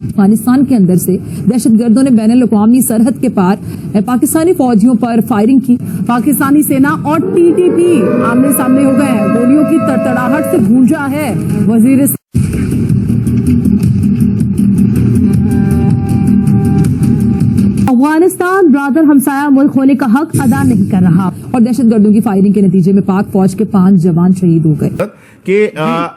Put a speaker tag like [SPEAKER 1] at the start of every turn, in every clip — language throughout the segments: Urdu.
[SPEAKER 1] افغانستان کے اندر سے دہشت گردوں نے بین الاقوامی سرحد کے پار پاکستانی فوجیوں پر فائرنگ کی. پاکستانی سینا اور ٹی ٹی پی آمنے سامنے ہو گئے ہیں. گولیوں کی تڑتڑاہٹ سے گونجا ہے وزیر. افغانستان برادر ہمسایہ ملک ہونے کا حق ادا نہیں کر رہا اور دہشت گردوں کی فائرنگ کے نتیجے میں پاک فوج کے 5 جوان شہید ہو گئے.
[SPEAKER 2] کہ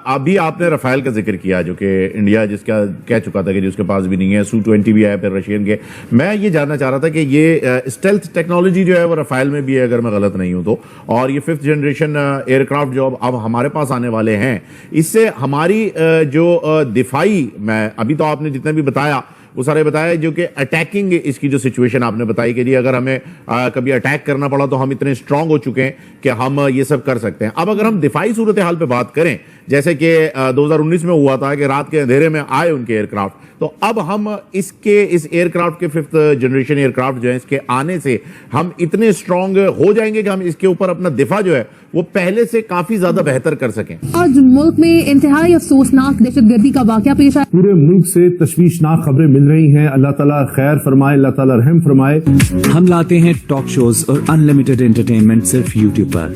[SPEAKER 2] ابھی آپ نے رفیل کا ذکر کیا جو کہ انڈیا جس کا کہہ چکا تھا کہ جس کے پاس بھی نہیں ہے. سو-20 بھی آیا پھر رشین کے. میں یہ جاننا چاہ رہا تھا کہ یہ اسٹیلتھ ٹیکنالوجی جو ہے وہ رفیل میں بھی ہے اگر میں غلط نہیں ہوں تو, اور یہ 5th جنریشن ایئر کرافٹ جو اب ہمارے پاس آنے والے ہیں, اس سے ہماری جو دفاعی, میں ابھی تو آپ نے جتنا بھی بتایا وہ سارے بتایا جو کہ اٹیکنگ اس کی جو سچویشن آپ نے بتائی کہ جی اگر ہمیں کبھی اٹیک کرنا پڑا تو ہم اتنے اسٹرانگ ہو چکے ہیں کہ ہم یہ سب کر سکتے ہیں. اب اگر ہم دفاعی صورتحال پہ بات کریں جیسے کہ 2019 میں ہوا تھا کہ رات کے اندھیرے میں آئے ان کے ایئر کرافٹ, تو اب ہم اس ایئر کرافٹ کے 5th جنریشن ایئر کرافٹ جو ہے اس کے آنے سے ہم اتنے اسٹرانگ ہو جائیں گے کہ ہم اس کے اوپر اپنا دفاع جو ہے وہ پہلے سے کافی زیادہ بہتر کر سکیں.
[SPEAKER 1] آج ملک میں انتہائی افسوسناک دہشت گردی کا واقعہ پیش آیا.
[SPEAKER 3] پورے ملک سے تشویشناک خبریں مل رہی ہیں. اللہ تعالیٰ خیر فرمائے, اللہ تعالیٰ رحم فرمائے.
[SPEAKER 4] ہم لاتے ہیں ٹاک شوز اور انلمیٹڈ انٹرٹینمنٹ صرف یوٹیوب پر.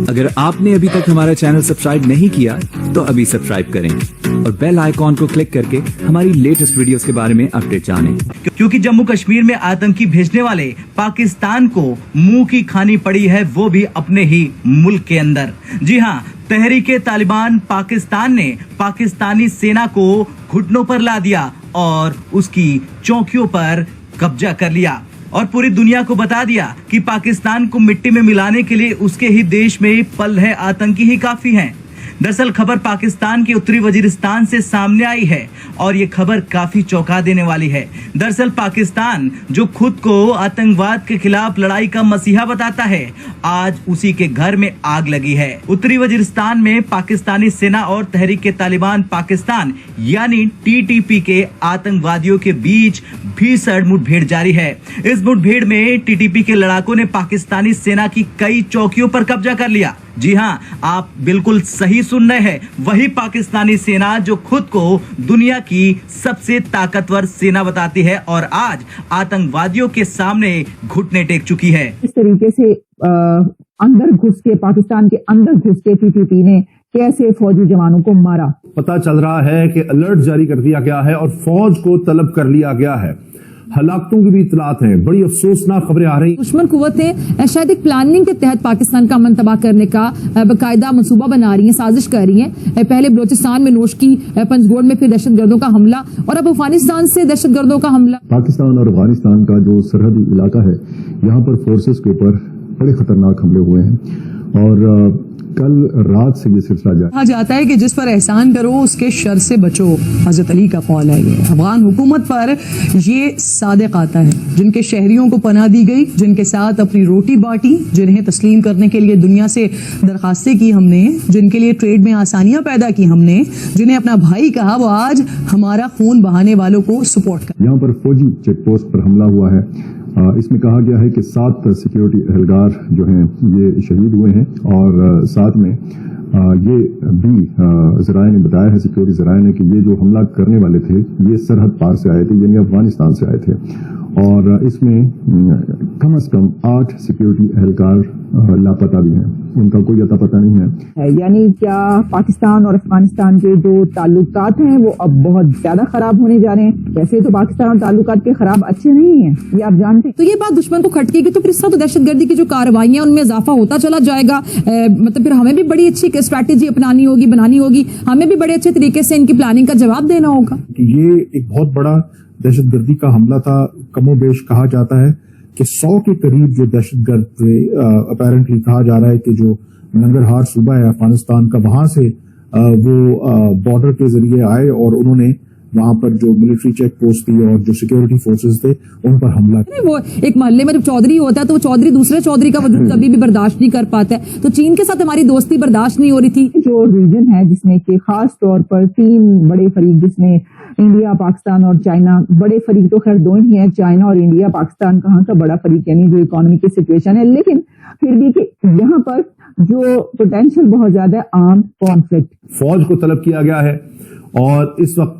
[SPEAKER 4] اگر آپ نے ابھی تک ہمارا چینل سبسکرائب نہیں کیا تو ابھی سبسکرائب کریں اور بیل آئیکن کو کلک کر کے ہماری لیٹسٹ ویڈیوز کے بارے میں اپڈیٹ جانیں.
[SPEAKER 5] کیونکہ جموں کشمیر میں آتنکی بھیجنے والے پاکستان کو منہ کی کھانی پڑی ہے, وہ بھی اپنے ہی ملک کے اندر. جی ہاں, تحریک طالبان پاکستان نے پاکستانی سینا کو گھٹنوں پر لا دیا اور اس کی چوکیوں پر قبضہ کر لیا اور پوری دنیا کو بتا دیا کہ پاکستان کو مٹی میں ملانے کے لیے اس کے ہی دیش میں پل ہے آتنکی ہی کافی ہیں. دراصل خبر پاکستان کے اتری وزیرستان سے سامنے آئی ہے اور یہ خبر کافی چونکا دینے والی ہے. دراصل پاکستان جو خود کو آتنکواد کے خلاف لڑائی کا مسیحا بتاتا ہے, آج اسی کے گھر میں آگ لگی ہے. اتری وزیرستان میں پاکستانی سینا اور تحریک طالبان پاکستان یعنی ٹی ٹی پی کے آتنکوادیوں کے بیچ بھیڑ مٹ بھیڑ جاری ہے. اس مٹ بھیڑ میں ٹی ٹی پی کے لڑاکوں نے پاکستانی سینا کی کئی چوکیوں پر قبضہ کر لیا. جی ہاں, آپ بالکل صحیح سن رہے ہیں, وہی پاکستانی سینا جو خود کو دنیا کی سب سے طاقتور سینا بتاتی ہے اور آج آتنکوادیوں کے سامنے گھٹنے ٹیک چکی ہے.
[SPEAKER 1] اس طریقے سے اندر گھس کے پاکستان کے اندر گھس کے ٹی ٹی پی نے کیسے فوجی جوانوں کو مارا.
[SPEAKER 3] پتہ چل رہا ہے کہ الرٹ جاری کر دیا گیا ہے اور فوج کو طلب کر لیا گیا ہے. ہلاکتوں کی بھی اطلاعات ہیں. بڑی افسوسناک خبریں آ رہی.
[SPEAKER 1] دشمن قوتیں شاید ایک پلاننگ کے تحت پاکستان کا امن تباہ کرنے کا باقاعدہ منصوبہ بنا رہی ہیں, سازش کر رہی ہیں. پہلے بلوچستان میں نوش کی, پنجگوڑ میں پھر دہشت گردوں کا حملہ اور اب افغانستان سے دہشت گردوں کا حملہ.
[SPEAKER 6] پاکستان اور افغانستان کا جو سرحدی علاقہ ہے, یہاں پر فورسز کے اوپر بڑے خطرناک حملے ہوئے ہیں اور کل رات سے یہ سلسلہ جاری.
[SPEAKER 7] کہا جاتا ہے کہ جس پر احسان کرو اس کے شر سے بچو. حضرت علی کا قول ہے. یہ افغان حکومت پر یہ صادق آتا ہے جن کے شہریوں کو پناہ دی گئی, جن کے ساتھ اپنی روٹی بانٹی, جنہیں تسلیم کرنے کے لیے دنیا سے درخواستیں کی ہم نے, جن کے لیے ٹریڈ میں آسانیاں پیدا کی ہم نے, جنہیں اپنا بھائی کہا, وہ آج ہمارا خون بہانے والوں کو سپورٹ کر.
[SPEAKER 6] یہاں پر فوجی چیک پوسٹ پر حملہ ہوا ہے. اس میں کہا گیا ہے کہ 7 سیکیورٹی اہلکار جو ہیں یہ شہید ہوئے ہیں اور ساتھ میں یہ بھی ذرائع نے بتایا ہے, سیکیورٹی ذرائع نے, کہ یہ جو حملہ کرنے والے تھے یہ سرحد پار سے آئے تھے, یعنی افغانستان سے آئے تھے اور اس میں کم از کم 8 سیکیورٹی اہلکار لاپتہ بھی ہیں, ان کا کوئی اتا پتہ نہیں ہے.
[SPEAKER 1] یعنی کیا پاکستان اور افغانستان کے جو تعلقات ہیں وہ اب بہت زیادہ خراب ہونے جا رہے ہیں؟ ویسے تو پاکستان اور تعلقات کے خراب اچھے نہیں ہیں, یہ آپ جانتے ہیں. تو یہ بات دشمن کو کھٹکے گی تو پھر اس طرح تو دہشت گردی کی جو کارروائیاں ان میں اضافہ ہوتا چلا جائے گا. مطلب پھر ہمیں بھی بڑی اچھی اسٹریٹجی اپنانی ہوگی, بنانی ہوگی, ہمیں بھی بڑے اچھے طریقے سے ان کی پلاننگ کا جواب دینا ہوگا.
[SPEAKER 3] یہ ایک بہت بڑا دہشت گردی کا حملہ تھا. کم و بیش کہا جاتا ہے کہ 100 کے قریب جو دہشت گرد تھے. اپیرنٹلی کہا جا رہا ہے کہ جو ننگرہار صوبہ ہے افغانستان کا, وہاں سے وہ بارڈر کے ذریعے آئے اور انہوں نے وہاں پر جو ملٹری چیک پوسٹ تھی اور جو سیکیورٹی فورسز تھے ان پر حملہ کیا.
[SPEAKER 1] وہ ایک محلے میں جب چودھری ہوتا ہے تو وہ چودھری دوسرے چودھری کا وجود کبھی بھی برداشت نہیں کر پاتا ہے. تو چین کے ساتھ ہماری دوستی برداشت نہیں ہو رہی تھی. جو ریجن ہے جس میں کہ خاص طور پر 3 بڑے فریق, جس میں انڈیا, پاکستان اور چائنا, بڑے فریق تو خیر 2 ہی ہیں, چائنا اور انڈیا. پاکستان کہاں کا بڑا فریق یعنی جو اکانومی کی سچویشن ہے, لیکن پھر بھی کہ یہاں پر جو پوٹینشیل بہت زیادہ عام کانفلکٹ.
[SPEAKER 3] فوج کو طلب کیا گیا ہے اور اس وقت